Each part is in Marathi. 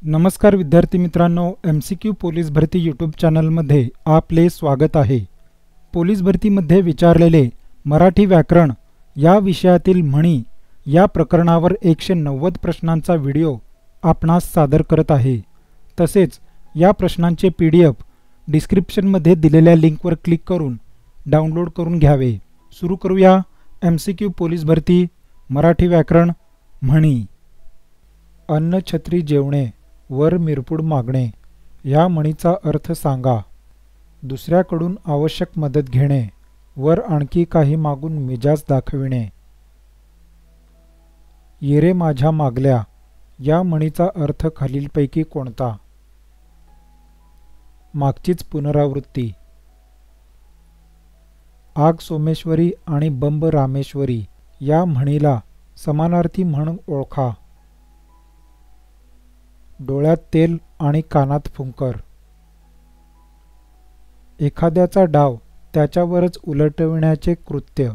नमस्कार विद्यार्थी मित्रांनो, MCQ पोलीस भरती यूट्यूब चॅनलमध्ये आपले स्वागत आहे। पोलीस भरतीमध्ये विचारलेले मराठी व्याकरण या विषयातील म्हणी या प्रकरणावर 190 प्रश्नांचा व्हिडिओ आपणास सादर करत आहे। तसेच या प्रश्नांचे PDF डिस्क्रिप्शनमध्ये दिलेल्या लिंकवर क्लिक करून डाउनलोड करून घ्यावे। सुरू करूया MCQ पोलीस भरती मराठी व्याकरण म्हणी। अन्न छत्री जेवणे, वर मिरपूड मागणे या म्हणीचा अर्थ सांगा। दुसऱ्याकडून आवश्यक मदत घेणे, वर आणखी काही मागून मिजाज दाखविणे। ये रे माझ्या मागल्या या म्हणीचा अर्थ खालीलपैकी कोणता? मागचीच पुनरावृत्ती। आग सोमेश्वरी आणि बंब रामेश्वरी या म्हणीला समानार्थी म्हण ओळखा। डोळ्यात तेल आणि कानात फुंकर। एखाद्याचा डाव त्याच्यावरच उलटविण्याचे कृत्य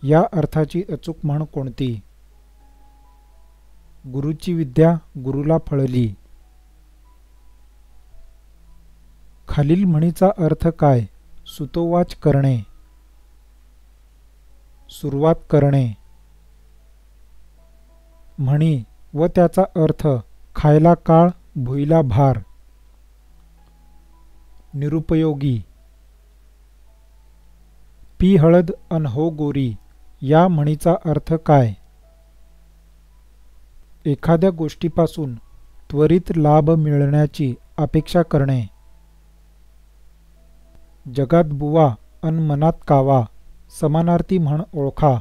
या अर्थाची अचूक म्हण कोणती? गुरुची विद्या गुरुला फळली। खालील म्हणीचा अर्थ काय? सुतोवाच करणे, सुरुवात करणे। म्हणी व त्याचा अर्थ खायला काळ, भुईला भार। निरुपयोगी। पी हळद अन हो गोरी या म्हणीचा अर्थ काय? एखाद्या गोष्टीपासून त्वरित लाभ मिळण्याची अपेक्षा करणे। जगात बुवा अन मनात कावा समानार्थी म्हण ओळखा।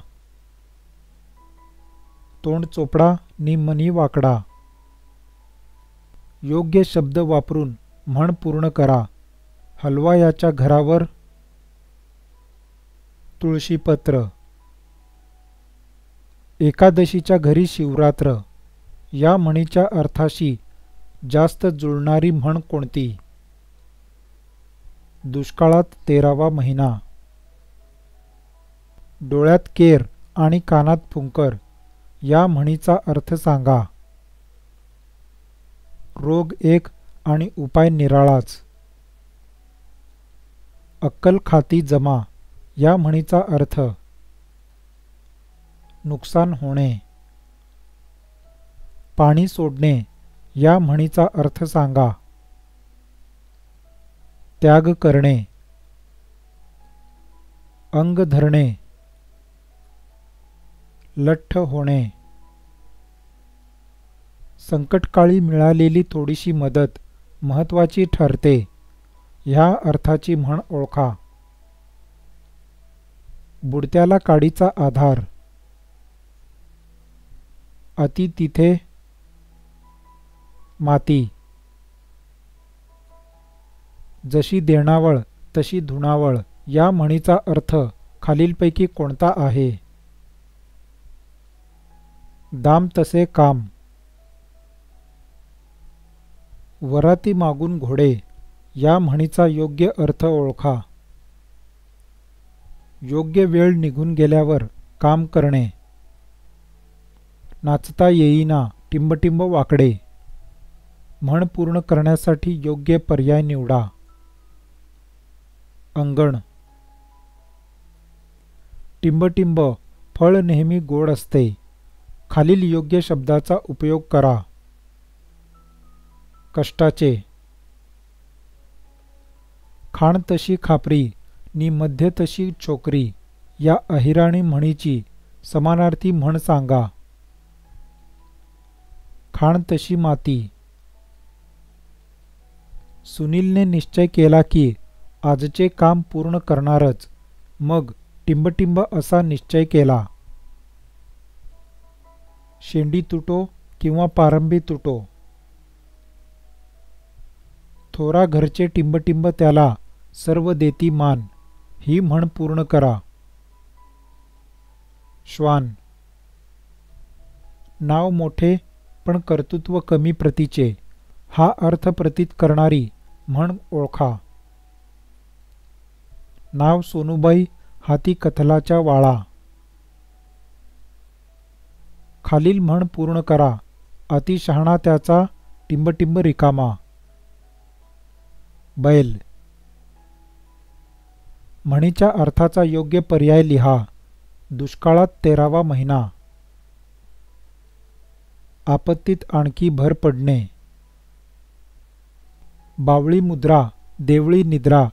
तोंड चोपडा नि मनी वाकडा। योग्य शब्द वापरून म्हण पूर्ण करा। हलवायाच्या घरावर तुळशीपत्र। एकादशीच्या घरी शिवरात्र या म्हणीच्या अर्थाशी जास्त जुळणारी म्हण कोणती? दुष्काळात 13वा महिना। डोळ्यात केर आणि कानात फुंकर या म्हणीचा अर्थ सांगा। रोग एक आणि उपाय निराळाच। अक्कल खाती जमा या म्हणीचा अर्थ नुकसान होणे। पाणी सोडणे या म्हणीचा अर्थ सांगा। त्याग करणे। अंग धरणे, लठ्ठ होणे। संकटकाळी मिळालेली थोडीशी मदत महत्त्वाची ठरते ह्या अर्थाची म्हण ओळखा। बुडत्याला काडीचा आधार। अति तिथे माती। जशी देणावळ तशी धुणावळ या म्हणीचा अर्थ खालीलपैकी कोणता आहे? दाम तसे काम। वराती मागून घोडे या म्हणीचा योग्य अर्थ ओळखा। योग्य वेळ निघून गेल्यावर काम करणे। नाचता येईना टिंबटिंब वाकडे। म्हण पूर्ण करण्यासाठी योग्य पर्याय निवडा। अंगण। टिंबटिंब फळ नेहमी गोड असते। खालील योग्य शब्दाचा उपयोग करा। कष्टाचे। खाण तशी खापरी नि मध्य तशी छोकरी या अहिराणी म्हणीची समानार्थी म्हण सांगा। खाण तशी माती। सुनीलने निश्चय केला की आजचे काम पूर्ण करणारच, मग टिंबटिंब असा निश्चय केला। शेंडी तुटो किंवा पारंबी तुटो। थोरा घरचे टिंबटिंब त्याला सर्व देती मान ही म्हण पूर्ण करा। श्वान। नाव मोठे पण कर्तृत्व कमी प्रतीचे हा अर्थ प्रतीत करणारी म्हण ओळखा। नाव सोनूबाई हाती कथलाच्या वाळा। खालील म्हण पूर्ण करा। अतिशहाणा त्याचा टिंबटिंब रिकामा. बैल. म्हणीच्या अर्थाचा योग्य पर्याय लिहा. दुष्काळात 13वा महिना. आपत्तीत आणखी भर पडणे. बावळी मुद्रा, देवळी निद्रा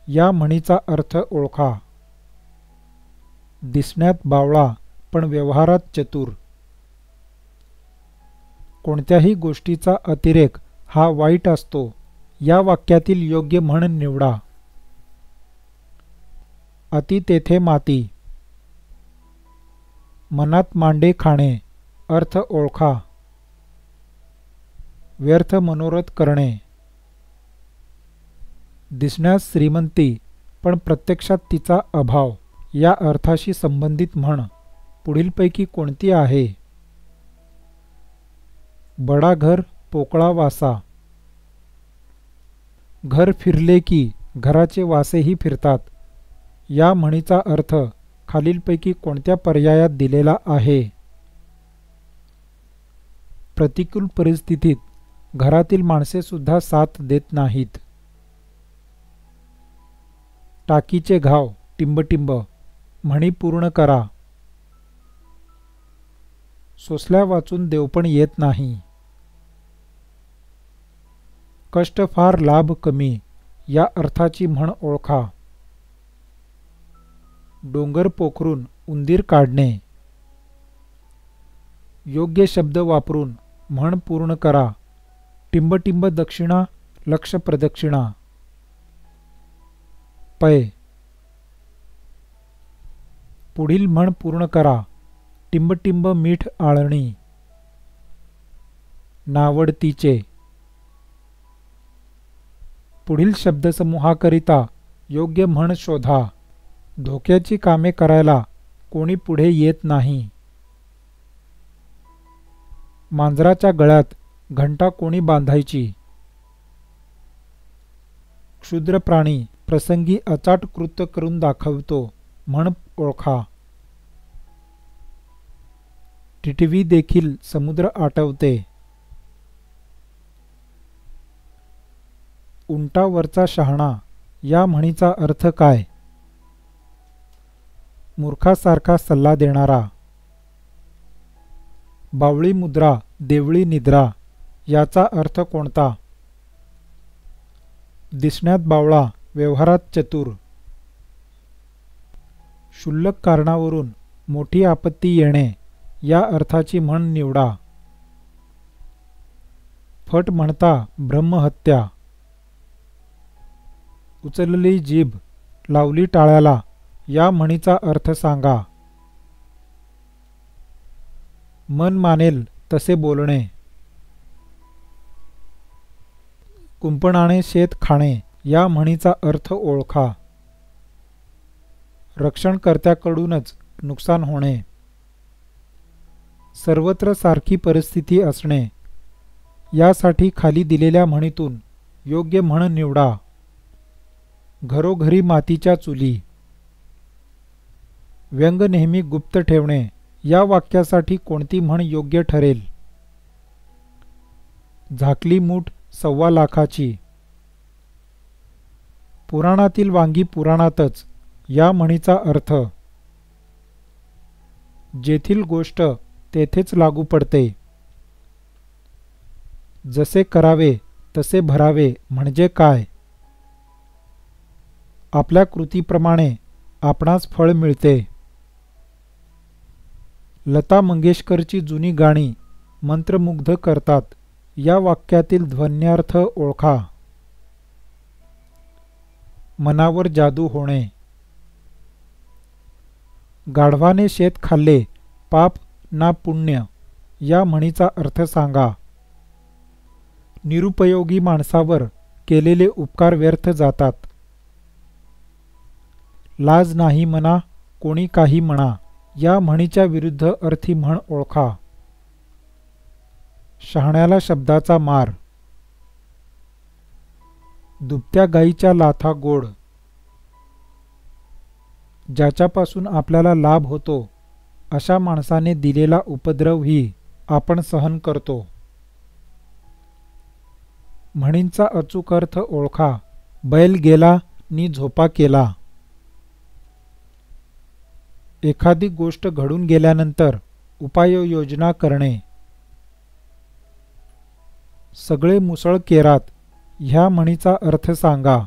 या म्हणीचा अर्थ ओळखा. दिसण्यात बावळा पण व्यवहारात चतुर. कोणत्याही गोष्टीचा अतिरेक हा वाईट असतो. या वाक्यातील योग्य म्हण निवडा. अति तेथे माती. मनात मांडे खाणे. अर्थ ओळखा. व्यर्थ मनोरथ करणे. दिसण्यास श्रीमंती पण प्रत्यक्षात तिचा अभाव या अर्थाशी संबंधित म्हण पुढीलपैकी कोणती आहे? बडा घर पोकळा वासा. घर फिरले की घराचे वासेही फिरतात. या म्हणीचा अर्थ खालीलपैकी कोणत्या पर्यायात दिलेला आहे? प्रतिकूल परिस्थितीत घरातील माणसे सुद्धा साथ देत नाहीत. टाकीचे घाव टिंबटिंब. म्हणी पूर्ण करा. सोसल्या वाचून देवपण येत नाही. कष्ट फार लाभ कमी या अर्थाची म्हण ओळखा. डोंगर पोखरून उंदीर काढणे. योग्य शब्द वापरून म्हण पूर्ण करा. टिंबटिंब दक्षिणा लक्ष प्रदक्षिणा. पै. पुढील म्हण पूर्ण करा. टिंबटिंब मीठ आळणी. नावडतीचे. पुढील शब्दसमूहाकरिता योग्य म्हण शोधा. धोक्याची कामे करायला कोणी पुढे येत नाही. मांजराच्या गळ्यात घंटा कोणी बांधायची? क्षुद्र प्राणी प्रसंगी अचाट कृत्य करून दाखवतो. म्हण ओळखा. टिटवी देखील समुद्र आटवते. उंटावरचा शहाणा या म्हणीचा अर्थ काय? मूर्खासारखा सल्ला देणारा. बावळी मुद्रा देवळी निद्रा याचा अर्थ कोणता? दिसण्यात बावळा व्यवहारात चतुर. क्षुल्लक कारणावरून मोठी आपत्ती येणे या अर्थाची म्हण निवडा. फट म्हणता ब्रह्महत्या. उचलली जीभ लावली टाळ्याला या म्हणीचा अर्थ सांगा. मन मानेल तसे बोलणे. कुंपणाने शेत खाणे या म्हणीचा अर्थ ओळखा. रक्षणकर्त्याकडूनच नुकसान होणे. सर्वत्र सारखी परिस्थिती असणे. यासाठी खाली दिलेल्या म्हणीतून योग्य म्हण निवडा. घरोघरी मातीच्या चुली. व्यंग नेहमी गुप्त ठेवणे या वाक्यासाठी कोणती म्हण योग्य ठरेल? झाकली मूठ 1.25 लाखाची. पुराणातील वांगी पुराणातच या म्हणीचा अर्थ? जेथील गोष्ट तेथेच लागू पडते. जसे करावे तसे भरावे म्हणजे काय? आपल्या कृतीप्रमाणे आपणास फळ मिळते. लता मंगेशकरची जुनी गाणी मंत्रमुग्ध करतात. या वाक्यातील ध्वन्यार्थ ओळखा. मनावर जादू होणे. गाढवाने शेत खाल्ले पाप ना पुण्य या म्हणीचा अर्थ सांगा. निरुपयोगी माणसावर केलेले उपकार व्यर्थ जातात. लाज नाही म्हणा कोणी काही म्हणा या म्हणीच्या विरुद्ध अर्थी म्हण ओळखा. शहाण्याला शब्दाचा मार. दुभत्या गाईच्या लाथा गोड. ज्याच्यापासून आपल्याला लाभ होतो अशा माणसाने दिलेला उपद्रवही आपण सहन करतो. म्हणींचा अचूक अर्थ ओळखा. बैल गेला नि झोपा केला. एखादी गोष्ट घडून गेल्यानंतर उपाययोजना करणे. सगळे मुसळ केरात ह्या म्हणीचा अर्थ सांगा.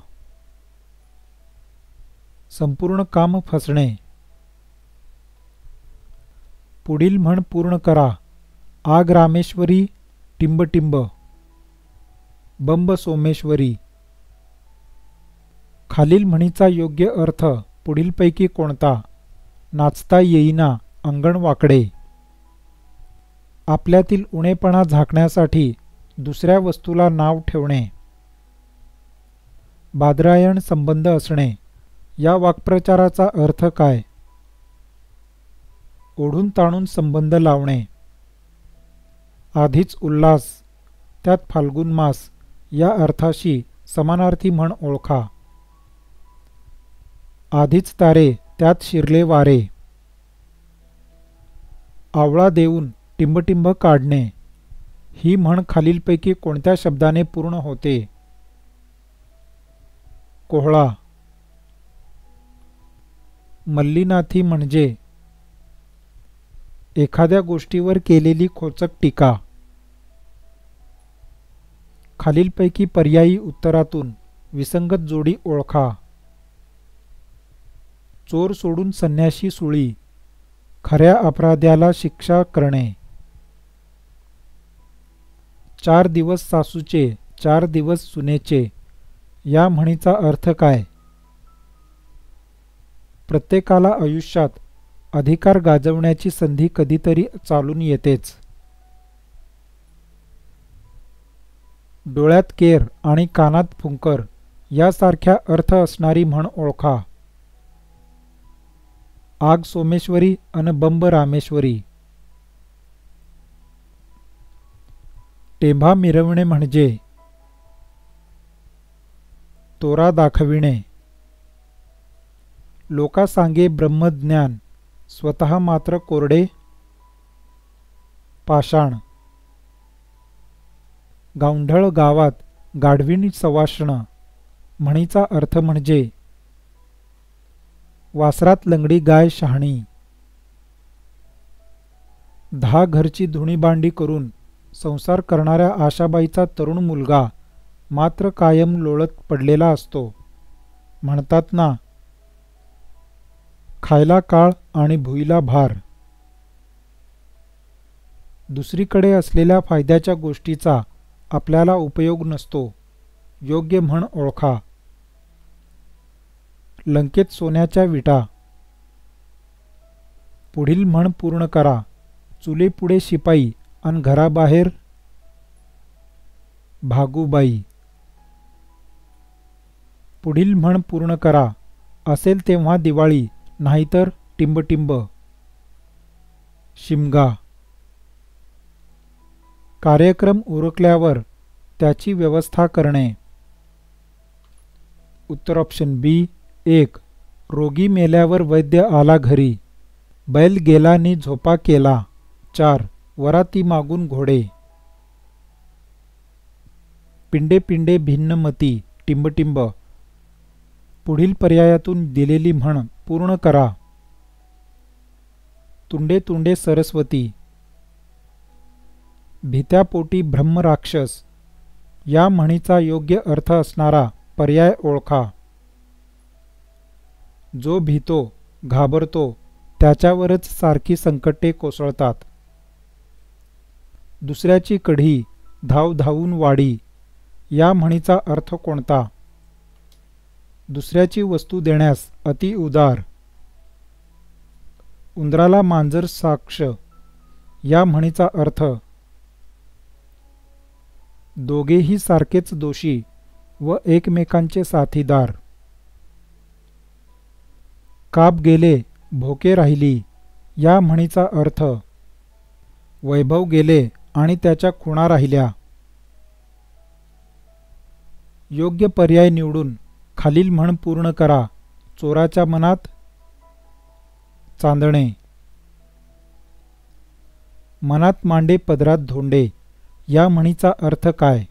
संपूर्ण काम फसणे. पुढील म्हण पूर्ण करा. आग रामेश्वरी टिंबटिंब. बंब सोमेश्वरी. खालील म्हणीचा योग्य अर्थ पुढीलपैकी कोणता? नाचता येईना अंगण वाकडे. आपल्यातील उणेपणा झाकण्यासाठी दुसऱ्या वस्तूला नाव ठेवणे. बादरायण संबंध असणे. या वाक्प्रचाराचा अर्थ काय? ओढून ताणून संबंध लावणे. आधीच उल्हास त्यात फाल्गुन मास या अर्थाशी समानार्थी म्हण ओळखा. आधीच तारे त्यात शिरले वारे. आवळा देऊन टिंबटिंब काढणे. ही म्हण खालीलपैकी कोणत्या शब्दाने पूर्ण होते? कोहळा. मल्लीनाथी म्हणजे एखाद्या गोष्टीवर केलेली खोचक टीका. खालीलपैकी पर्यायी उत्तरातून विसंगत जोडी ओळखा. चोर सोडून संन्याशी सुळी. खऱ्या अपराध्याला शिक्षा करणे. 4 दिवस सासूचे 4 दिवस सुनेचे या म्हणीचा अर्थ काय? प्रत्येकाला आयुष्यात अधिकार गाजवण्याची संधी कधीतरी चालून येतेच. डोळ्यात केर आणि कानात फुंकर यासारख्या अर्थ असणारी म्हण ओळखा. आग सोमेश्वरी अन बंब रामेश्वरी. टेंभा मिरवणे म्हणजे तोरा दाखविणे. लोका सांगे ब्रह्मज्ञान स्वतः मात्र कोरडे पाषाण. गावंढळ गावात गाढवीण सवाष्ण म्हणीचा अर्थ म्हणजे वासरात लंगडी गाय शहाणी. 10 घरची धुणीभांडी करून संसार करणाऱ्या आशाबाईचा तरुण मुलगा मात्र कायम लोळत पडलेला असतो. म्हणतात ना, खायला काळ आणि भुईला भार. दुसरीकडे असलेल्या फायद्याच्या गोष्टीचा आपल्याला उपयोग नसतो. योग्य म्हण ओळखा. लंकेत सोन्याच्या विटा. पुढील म्हण पूर्ण करा. चुलीपुढे शिपाई अन घराबाहेर भागूबाई. पुढील म्हण पूर्ण करा. असेल तेव्हा दिवाळी नाहीतर टिंबटिंब. शिमगा. कार्यक्रम उरकल्यावर त्याची व्यवस्था करणे. उत्तर ऑप्शन बी 1. रोगी मेल्यावर वैद्य आला घरी. बैल गेला नि झोपा केला. 4. वराती मागून घोडे. पिंडे पिंडे भिन्न मती टिंबटिंब. पुढील पर्यायातून दिलेली म्हण पूर्ण करा. तुंडे तुंडे सरस्वती. भित्यापोटी ब्रह्मराक्षस या म्हणीचा योग्य अर्थ असणारा पर्याय ओळखा. जो भीतो घाबरतो त्याच्यावरच सारखी संकटे कोसळतात. दुसऱ्याची कढी धाव धावून वाडी या म्हणीचा अर्थ कोणता? दुसऱ्याची वस्तू देण्यास अति उदार. उंदराला मांजर साक्ष या म्हणीचा अर्थ दोघेही सारखेच दोषी व एकमेकांचे साथीदार. काप गेले भोके राहिली या म्हणीचा अर्थ वैभव गेले आणि त्याच्या खुणा राहिल्या. योग्य पर्याय निवडून खालील म्हण पूर्ण करा. चोराच्या मनात चांदणे. मनात मांडे पदरात धोंडे या म्हणीचा अर्थ काय?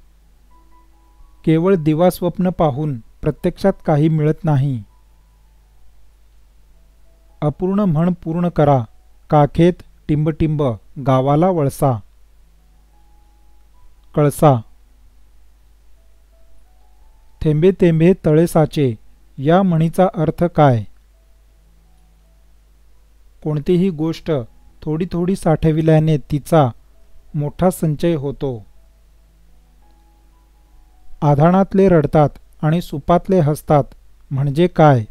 केवळ दिवास्वप्न पाहून प्रत्यक्षात काही मिळत नाही. अपूर्ण म्हण पूर्ण करा. काखेत टिंबटिंब गावाला वळसा. कळसा. थेंबे थेंबे तळे साचे या म्हणीचा अर्थ काय? कोणतीही गोष्ट थोडी थोडी साठविल्याने तिचा मोठा संचय होतो. आधाणातले रडतात आणि सुपातले हसतात म्हणजे काय?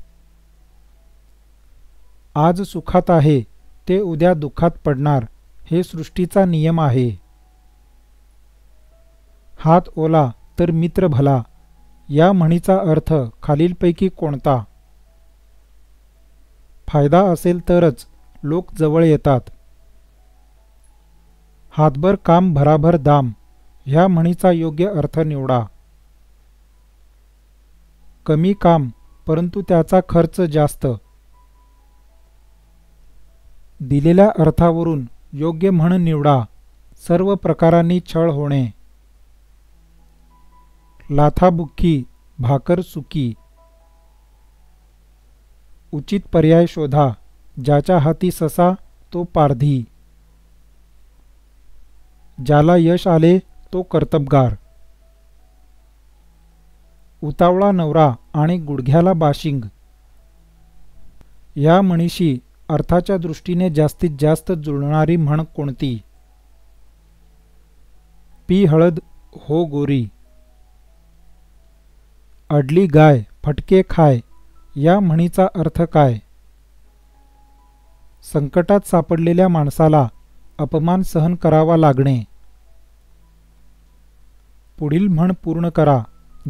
आज सुखात आहे ते उद्या दुःखात पडणार हे सृष्टीचा नियम आहे. हात ओला तर मित्र भला या म्हणीचा अर्थ खालीलपैकी कोणता? फायदा असेल तरच लोक जवळ येतात. हातभर काम भराभर दाम ह्या म्हणीचा योग्य अर्थ निवडा. कमी काम परंतु त्याचा खर्च जास्त. दिलेल्या अर्थावरून योग्य म्हण निवडा. सर्व प्रकारांनी छळ होणे. लाथाबुक्की भाकर सुकी. उचित पर्याय शोधा. ज्याच्या हाती ससा तो पारधी. ज्याला यश आले तो कर्तबगार. उतावळा नवरा आणि गुडघ्याला बाशिंग या म्हणीशी अर्थाच्या दृष्टीने जास्तीत जास्त जुळणारी म्हण कोणती? पी हळद हो गोरी. अडली गाय फटके खाय या म्हणीचा अर्थ काय? संकटात सापडलेल्या माणसाला अपमान सहन करावा लागणे. पुढील म्हण पूर्ण करा.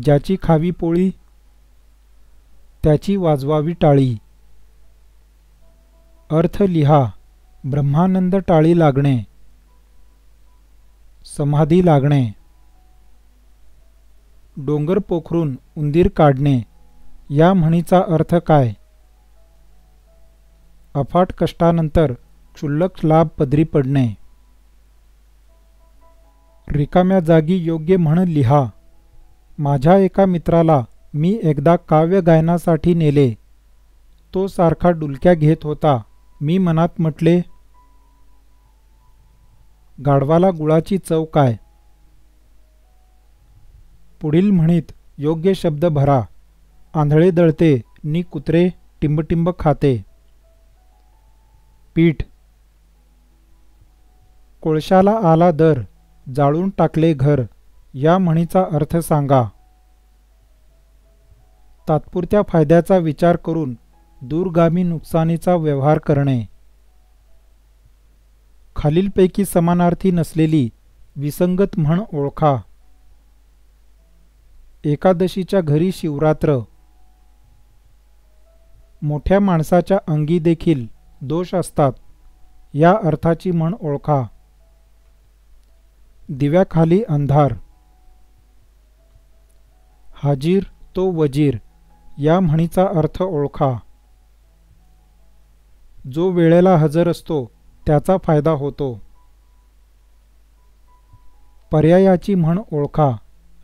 ज्याची खावी पोळी त्याची वाजवावी टाळी. अर्थ लिहा. ब्रह्मानंद टाळी लागणे. समाधी लागणे. डोंगर पोखरून उंदीर काढणे या म्हणीचा अर्थ काय? अफाट कष्टानंतर क्षुल्लक लाभ पदरी पडणे. रिकाम्या जागी योग्य म्हण लिहा. माझ्या एका मित्राला मी एकदा काव्य गायनासाठी नेले. तो सारखा डुलक्या घेत होता. मी मनात म्हटले, गाढवाला गुळाची चव काय? पुढील म्हणीत योग्य शब्द भरा. आंधळे दळते नि कुत्रे टिंबटिंब खाते. पीठ. कोळशाला आला दर जाळून टाकले घर या म्हणीचा अर्थ सांगा. तात्पुरत्या फायद्याचा विचार करून दूरगामी नुकसानीचा व्यवहार करणे. खालीलपैकी समानार्थी नसलेली विसंगत म्हण ओळखा. एकादशीच्या घरी शिवरात्र. मोठ्या माणसाच्या अंगी देखील दोष असतात या अर्थाची म्हण ओळखा. दिव्याखाली अंधार. हाजीर तो वजीर या म्हणीचा अर्थ ओळखा. जो वेळेला हजर असतो त्याचा फायदा होतो. पर्यायाची म्हण ओळखा.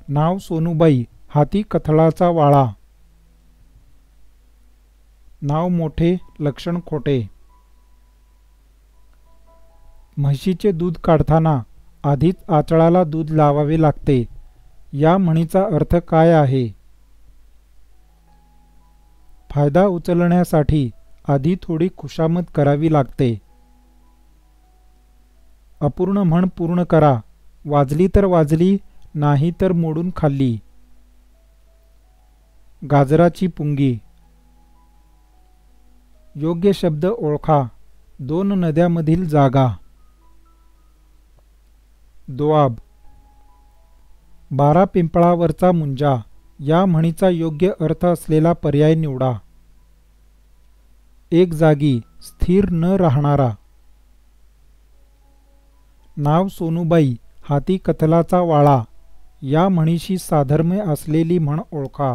नाव सोनूबाई हाती कथळाचा वाळा. नाव मोठे लक्षण खोटे. म्हशीचे दूध काढताना आधीच आचळाला दूध लावावे लागते या म्हणीचा अर्थ काय आहे? फायदा उचलण्यासाठी आधी थोडी खुशामत करावी लागते. अपूर्ण म्हण पूर्ण करा. वाजली तर वाजली नाही तर मोडून खाल्ली. गाजराची पुंगी. योग्य शब्द ओळखा. दोन नद्यामधील जागा. दोआब. 12 पिंपळावरचा मुंजा या म्हणीचा योग्य अर्थ असलेला पर्याय निवडा. एक जागी स्थिर न राहणारा. नाव सोनूबाई हाती कथलाचा वाळा या म्हणीशी साधर्म्य असलेली म्हण ओळखा.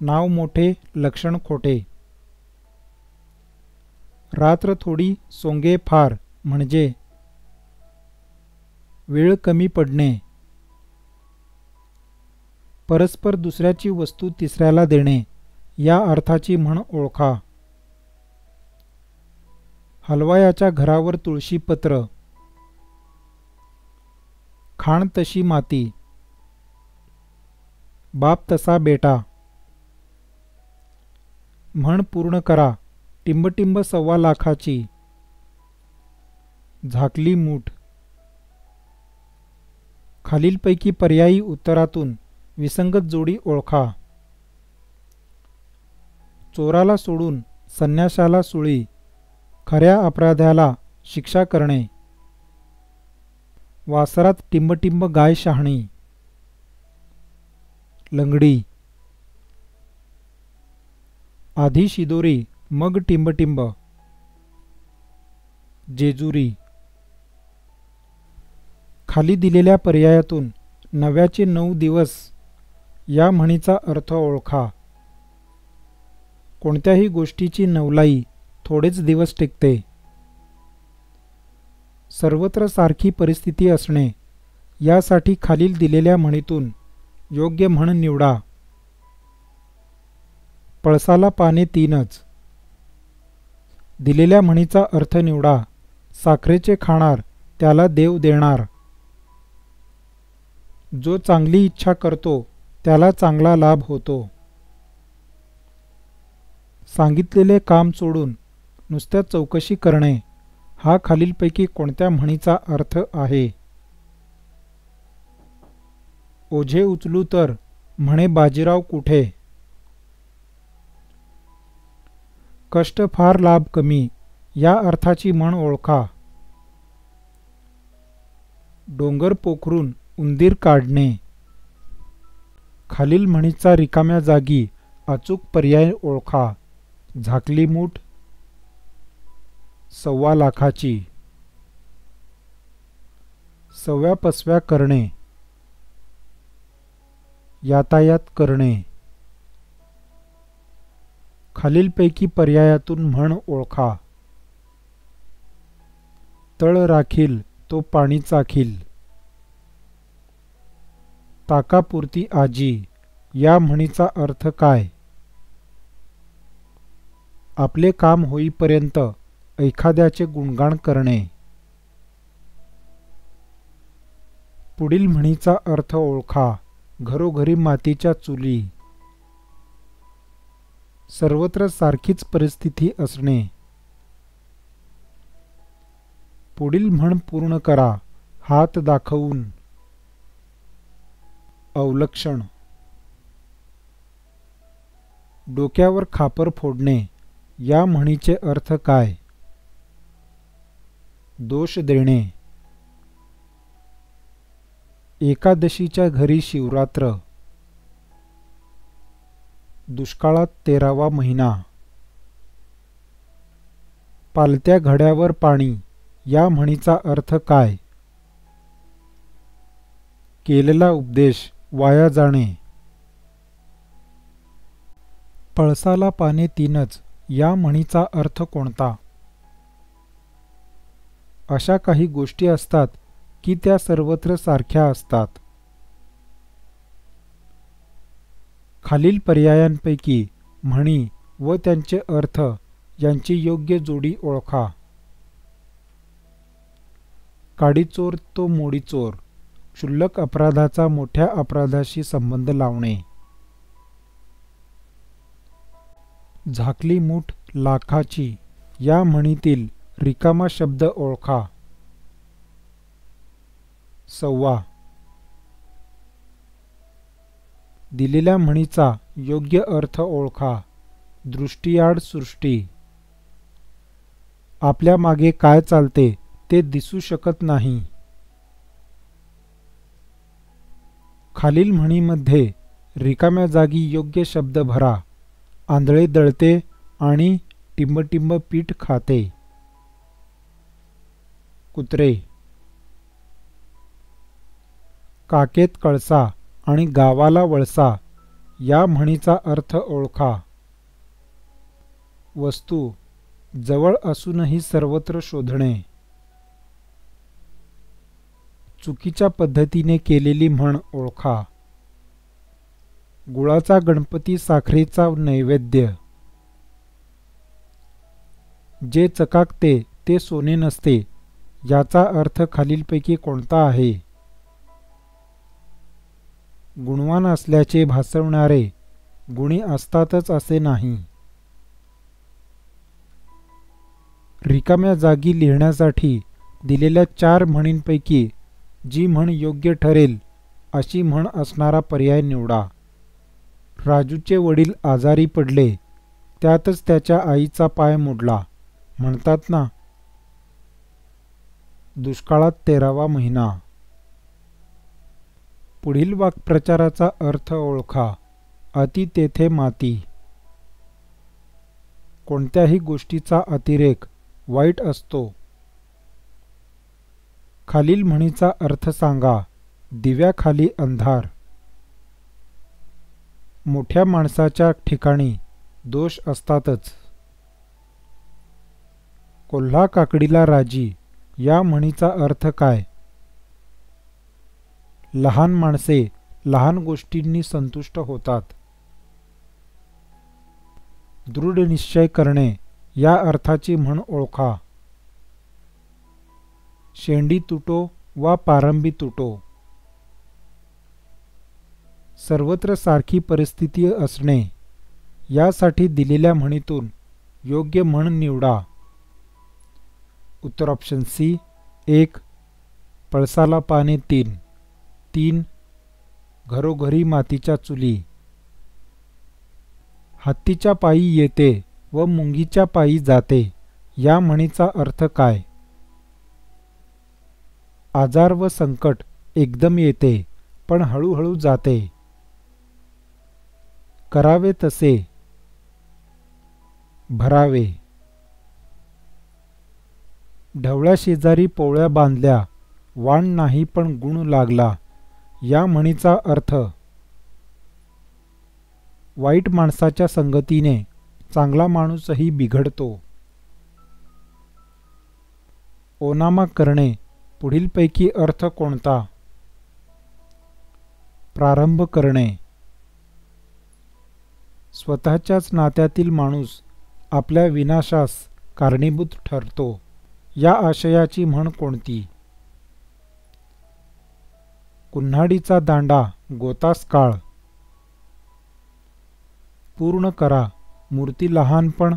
नाव मोठे लक्षण खोटे. रात्र थोडी सोंगे फार म्हणजे वेळ कमी पडणे. परस्पर दुसऱ्याची वस्तू तिसऱ्याला देणे या अर्थाची म्हण ओळखा. हलवायाच्या घरावर तुळशी पत्र. खाण तशी माती. बाप तसा बेटा. म्हण पूर्ण करा. टिंबटिंब 1.25 लाखाची. झाकली मूठ. खालीलपैकी पर्यायी उत्तरातून विसंगत जोडी ओळखा. चोराला सोडून संन्याशाला सुळी. खऱ्या अपराध्याला शिक्षा करणे. वासरात टिंबटिंब गाय शहाणी. लंगडी. आधी शिदोरी मग टिंबटिंब. जेजुरी. खाली दिलेल्या पर्यायातून नव्याचे 9 दिवस या म्हणीचा अर्थ ओळखा. कोणत्याही गोष्टीची नवलाई थोडेच दिवस टिकते. सर्वत्र सारखी परिस्थिती असणे यासाठी खालील दिलेल्या म्हणीतून योग्य म्हण निवडा. पळसाला पाने 3च. दिलेल्या म्हणीचा अर्थ निवडा. साखरेचे खाणार त्याला देव देणार. जो चांगली इच्छा करतो त्याला चांगला लाभ होतो. सांगितलेले काम सोडून नुसत्या चौकशी करणे हा खालीलपैकी कोणत्या म्हणीचा अर्थ आहे? ओझे उचलू तर म्हणे बाजीराव कुठे. कष्ट फार लाभ कमी या अर्थाची म्हण ओळखा. डोंगर पोखरून उंदीर काढणे. खालील म्हणीचा रिकाम्या जागी अचूक पर्याय ओळखा. झाकली मूठ. 1.25 लाखाची. सव्या-पसव्या करणे. यातायात करणे. खालीलपैकी पर्यायातून म्हण ओळखा. तळ राखील तो पाणी चाखील. ताकापुरती आजी या म्हणीचा अर्थ काय? आपले काम होईपर्यंत एखाद्याचे गुणगान करणे. पुढील म्हणीचा अर्थ ओळखा. घरोघरी मातीच्या चुली. सर्वत्र सारखीच परिस्थिती असणे. पुढील म्हण पूर्ण करा. हात दाखवून. अवलक्षण. डोक्यावर खापर फोडणे या म्हणीचे अर्थ काय? दोष देणे. एकादशीच्या घरी शिवरात्र. दुष्काळात 13वा महिना. पालत्या घड्यावर पाणी या म्हणीचा अर्थ काय? केलेला उपदेश वाया जाणे. पळसाला पाने 3च या म्हणीचा अर्थ कोणता? अशा काही गोष्टी असतात की त्या सर्वत्र सारख्या असतात. खालील पर्यायांपैकी म्हणी व त्यांचे अर्थ यांची योग्य जोडी ओळखा. काडीचोर तो मोडीचोर. क्षुल्लक अपराधाचा मोठ्या अपराधाशी संबंध लावणे. झाकली मूठ लाखाची या म्हणीतील रिकामा शब्द ओळखा. सव्वा. दिलेल्या म्हणीचा योग्य अर्थ ओळखा. दृष्टीआड सृष्टी. आपल्या मागे काय चालते ते दिसू शकत नाही. खालील म्हणीमध्ये रिकाम्या जागी योग्य शब्द भरा. आंधळे दळते आणि टिंबटिंब पीठ खाते. कुत्रे. काकेत कळसा आणि गावाला वळसा या म्हणीचा अर्थ ओळखा. वस्तू जवळ असूनही सर्वत्र शोधणे. चुकीच्या पद्धतीने केलेली म्हण ओळखा. गुळाचा गणपती साखरेचा नैवेद्य. जे चकाकते ते सोने नसते याचा अर्थ खालीलपैकी कोणता आहे? गुणवान असल्याचे भासवणारे गुणी असतातच असे नाही. रिकाम्या जागी लिहिण्यासाठी दिलेल्या 4 म्हणींपैकी जी म्हण योग्य ठरेल अशी म्हण असणारा पर्याय निवडा. राजूचे वडील आजारी पडले, त्यातच त्याच्या आईचा पाय मोडला म्हणतात ना. दुष्काळात 13वा महिना. पुढील वाक्प्रचाराचा अर्थ ओळखा. अति तेथे माती. कोणत्याही गोष्टीचा अतिरेक वाईट असतो. खालील म्हणीचा अर्थ सांगा. दिव्याखाली अंधार. मोठ्या माणसाच्या ठिकाणी दोष असतातच. कोल्हा काकडीला राजी या म्हणीचा अर्थ काय? लहान माणसे लहान गोष्टींनी संतुष्ट होतात. दृढ निश्चय करणे या अर्थाची म्हण ओळखा. शेंडी तुटो वा पारंबी तुटो. सर्वत्र सारखी परिस्थिती असणे यासाठी दिलेल्या म्हणीतून योग्य म्हण निवडा. उत्तर ऑप्शन सी. 1. पळसाला पाने 3. 3. घरोघरी मातीच्या चुली. हत्तीच्या पायी येते व मुंगीच्या पायी जाते या म्हणीचा अर्थ काय? आजार व संकट एकदम येते पण हळूहळू जाते. करावे तसे. भरावे. ढवळ्या शेजारी पोळ्या बांधल्या, वाण नाही पण गुण लागला या म्हणीचा अर्थ? वाईट माणसाच्या संगतीने चांगला माणूसही बिघडतो. ओनामा करणे पुढीलपैकी अर्थ कोणता? प्रारंभ करणे. स्वतःच्याच नात्यातील माणूस आपल्या विनाशास कारणीभूत ठरतो या आशयाची म्हण कोणती? कुऱ्हाडीचा दांडा गोतास काळ. पूर्ण करा मूर्ती लहान पण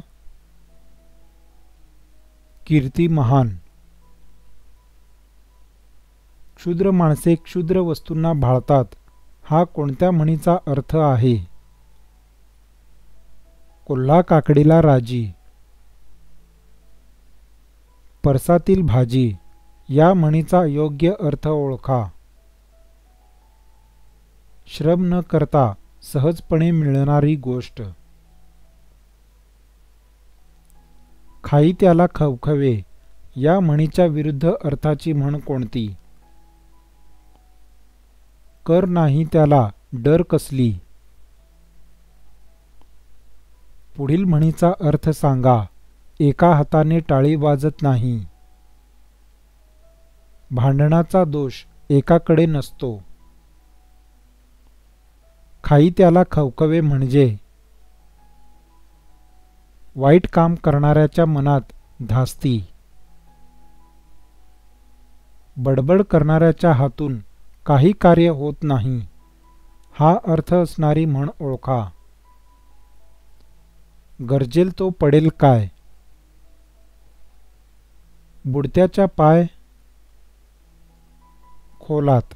कीर्ती महान. क्षुद्र माणसे क्षुद्र वस्तूंना भाळतात हा कोणत्या म्हणीचा अर्थ आहे? कोल्हा काकडीला राजी. परसातील भाजी या म्हणीचा योग्य अर्थ ओळखा. श्रम न करता सहजपणे मिळणारी गोष्ट. खाई त्याला खवखवे या म्हणीच्या विरुद्ध अर्थाची म्हण कोणती? कर नाही त्याला डर कसली. पुढील म्हणीचा अर्थ सांगा. एका हाताने टाळी वाजत नाही. भांडणाचा दोष एकाकडे नसतो. खाई त्याला खवखवे म्हणजे वाईट काम करणाऱ्याच्या मनात धास्ती. बडबड करणाऱ्याच्या हातून काही कार्य होत नाही हा अर्थ असणारी म्हण ओळखा. गरजेल तो पडेल काय? बुडत्याच्या पाय खोलात.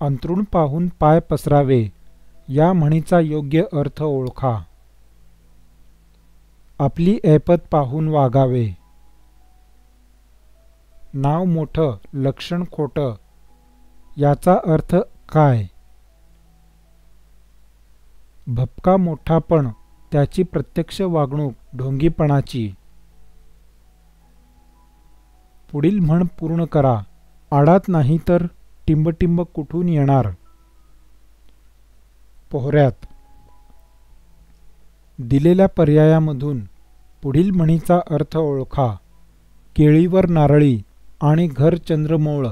अंथरूण पाहून पाय पसरावे या म्हणीचा योग्य अर्थ ओळखा. आपली ऐपत पाहून वागावे. नाव मोठं लक्षण खोटं याचा अर्थ काय? भपका मोठा पण त्याची प्रत्यक्ष वागणूक ढोंगीपणाची. पुढील म्हण पूर्ण करा. आडात नाही तर टिंबटिंब कुठून येणार? पोहऱ्यात. दिलेल्या पर्यायामधून पुढील म्हणीचा अर्थ ओळखा. केळीवर नारळी आणि घर चंद्रमौळ.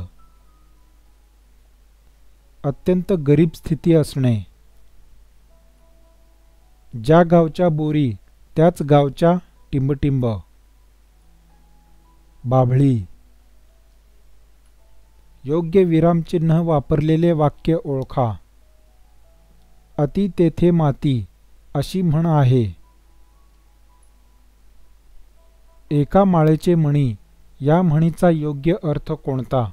अत्यंत गरीब स्थिती असणे. ज्या गावच्या बोरी त्याच गावच्या टिंबटिंब. बाभळी. योग्य विरामचिन्ह वापरलेले वाक्य ओळखा. अति तेथे माती अशी म्हण आहे. एका माळेचे मणी या म्हणीचा योग्य अर्थ कोणता?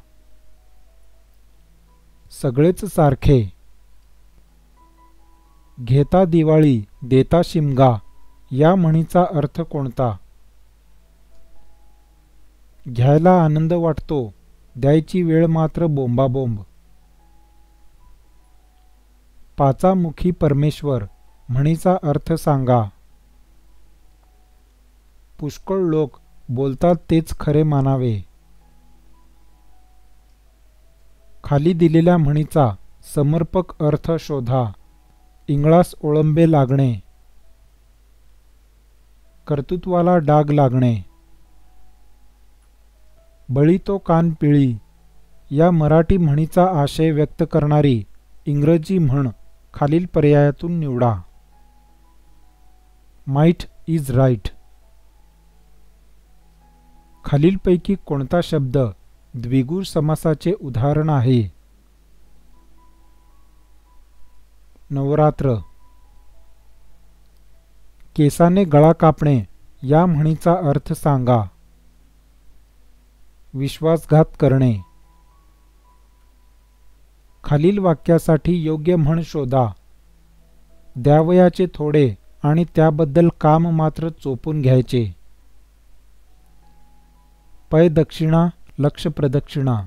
सगळेच सारखे. घेता दिवाळी देता शिमगा या म्हणीचा अर्थ कोणता? घ्यायला आनंद वाटतो, द्यायची वेळ मात्र बोंबाबोंब. पाचामुखी परमेश्वर म्हणीचा अर्थ सांगा. पुष्कळ लोक बोलतात तेच खरे मानावे. खाली दिलेल्या म्हणीचा समर्पक अर्थ शोधा. इंगळास ओळंबे लागणे. कर्तृत्वाला डाग लागणे. बळी तो कान पिळी या मराठी म्हणीचा आशय व्यक्त करणारी इंग्रजी म्हण खालील पर्यायातून निवडा. Might is right. खालीलपैकी कोणता शब्द द्विगु समासाचे उदाहरण आहे? नवरात्र. केसाने गळा कापणे या म्हणीचा अर्थ सांगा. विश्वासघात करणे. खालील वाक्यासाठी योग्य म्हण शोधा. द्यावयाचे थोडे आणि त्याबद्दल काम मात्र चोपून घ्यायचे. पै दक्षिणा लक्ष प्रदक्षिणा.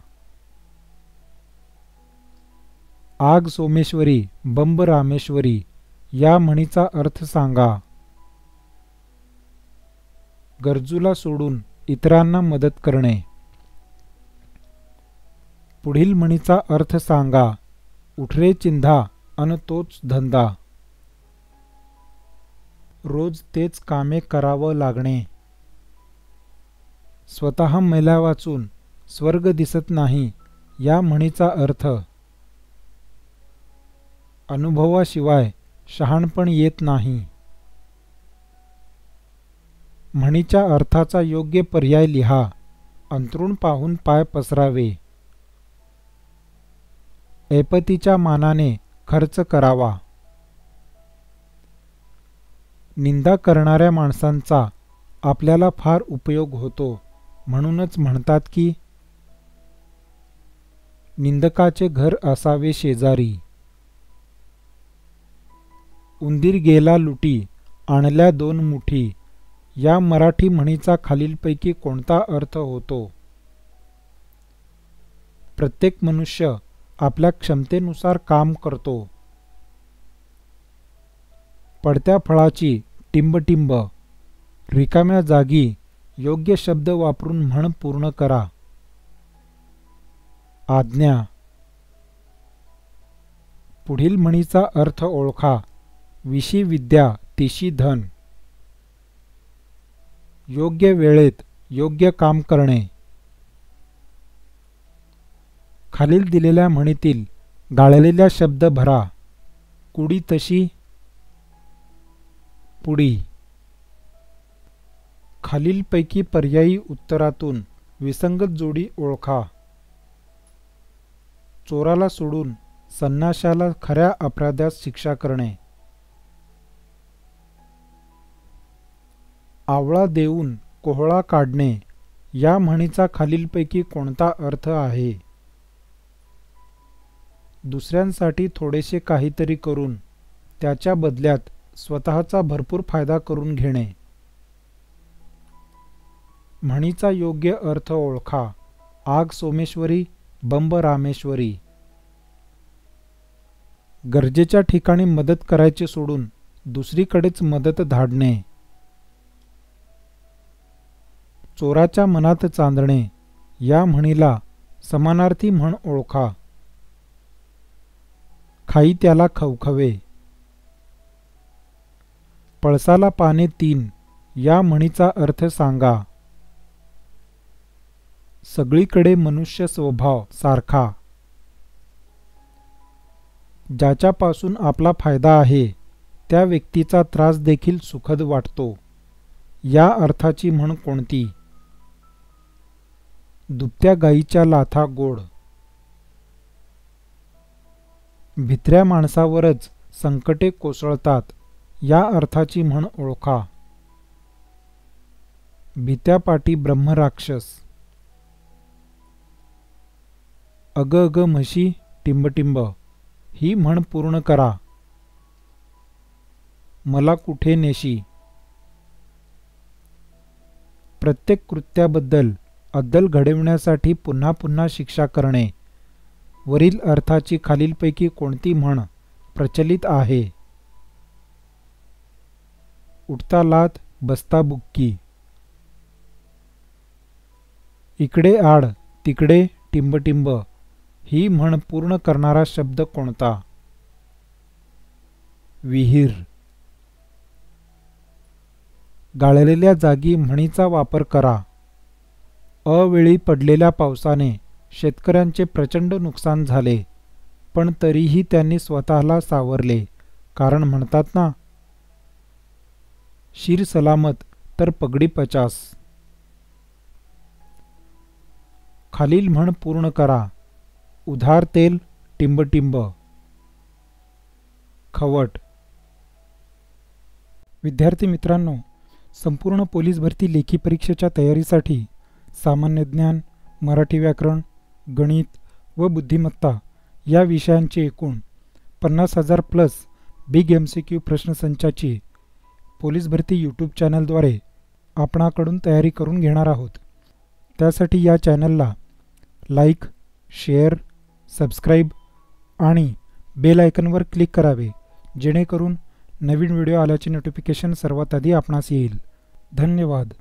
आग सोमेश्वरी बंब रामेश्वरी या म्हणीचा अर्थ सांगा. गरजूला सोडून इतरांना मदत करणे. पुढील म्हणीचा अर्थ सांगा. उठरे चिंधा अन तोच धंदा. रोज तेच कामे करावं लागणे. स्वतः मेल्या वाचून स्वर्ग दिसत नाही या म्हणीचा अर्थ. अनुभवाशिवाय शहाणपण येत नाही. म्हणीच्या अर्थाचा योग्य पर्याय लिहा. अंथरूण पाहून पाय पसरावे. ऐपतीच्या मानाने खर्च करावा. निंदा करणाऱ्या माणसांचा आपल्याला फार उपयोग होतो म्हणूनच म्हणतात की निंदकाचे घर असावे शेजारी. उंदीर गेला लुटी आणल्या दोन मुठी या मराठी म्हणीचा खालीलपैकी कोणता अर्थ होतो? प्रत्येक मनुष्य आपल्या क्षमतेनुसार काम करतो. पडत्या फळाची टिंबटिंब. रिकाम्या जागी योग्य शब्द वापरून म्हण पूर्ण करा. आज्ञा. पुढील म्हणीचा अर्थ ओळखा. विशी विद्या तिशी धन. योग्य वेळेत योग्य काम करणे. खालील दिलेल्या म्हणीतील गाळलेल्या शब्द भरा. कुडी तशी पुडी. खालीलपैकी पर्यायी उत्तरातून विसंगत जोडी ओळखा. चोराला सोडून संन्याशाला खऱ्या अपराध्यास शिक्षा करणे. आवळा देऊन कोहळा काढणे या म्हणीचा खालीलपैकी कोणता अर्थ आहे? दुसऱ्यांसाठी थोडेसे काहीतरी करून त्याच्या बदल्यात स्वतःचा भरपूर फायदा करून घेणे. म्हणीचा योग्य अर्थ ओळखा. आग सोमेश्वरी बंब रामेश्वरी. गरजेच्या ठिकाणी मदत करायचे सोडून दुसरीकडेच मदत धाडणे. चोराच्या मनात चांदणे या म्हणीला समानार्थी म्हण ओळखा. खाई त्याला खवखवे. पळसाला पाने तीन या म्हणीचा अर्थ सांगा. सगळीकडे मनुष्य स्वभाव सारखा. ज्याच्यापासून आपला फायदा आहे त्या व्यक्तीचा त्रास देखील सुखद वाटतो. या अर्थाची म्हण कोणती? दुभत्या गाईच्या लाथा गोड. भित्र्या माणसावरच संकटे कोसळतात. या अर्थाची म्हण ओळखा. भित्यापाटी ब्रह्मराक्षस. अग अग म्हशी टिंबटिंब. ही म्हण पूर्ण करा. मला कुठे नेशी. प्रत्येक कृत्याबद्दल अद्दल घडविण्यासाठी पुन्हा पुन्हा शिक्षा करणे. वरील अर्थाची खालीलपैकी कोणती म्हण प्रचलित आहे? उठता लाथ बसता बुक्की. इकडे आड तिकडे टिंबटिंब. ही म्हण पूर्ण करणारा शब्द कोणता? विहीर. गाळलेल्या जागी म्हणीचा वापर करा. अवेळी पडलेल्या पावसाने शेतकऱ्यांचे प्रचंड नुकसान झाले, पण तरीही त्यांनी स्वतःला सावरले. कारण म्हणतात ना, शिर सलामत तर पगडी 50. खालील म्हण पूर्ण करा. उधार तेल टिंबटिंब. खवट. विद्यार्थी मित्रांनो, संपूर्ण पोलीस भरती लेखी परीक्षेच्या तयारीसाठी सामान्य ज्ञान, मराठी व्याकरण, गणित व बुद्धिमत्ता या विषयांचे एकूण 50,000 प्लस बिग MCQ प्रश्नसंचाची पोलीस भरती यूट्यूब चॅनलद्वारे आपणाकडून तयारी करून घेणार आहोत. त्यासाठी या चॅनलला लाईक, शेअर, सबस्क्राईब आणि बेल आयकॉनवर क्लिक करावे, जेणेकरून नवीन व्हिडिओ आल्याचे नोटिफिकेशन सर्वात आधी आपणास येईल. धन्यवाद.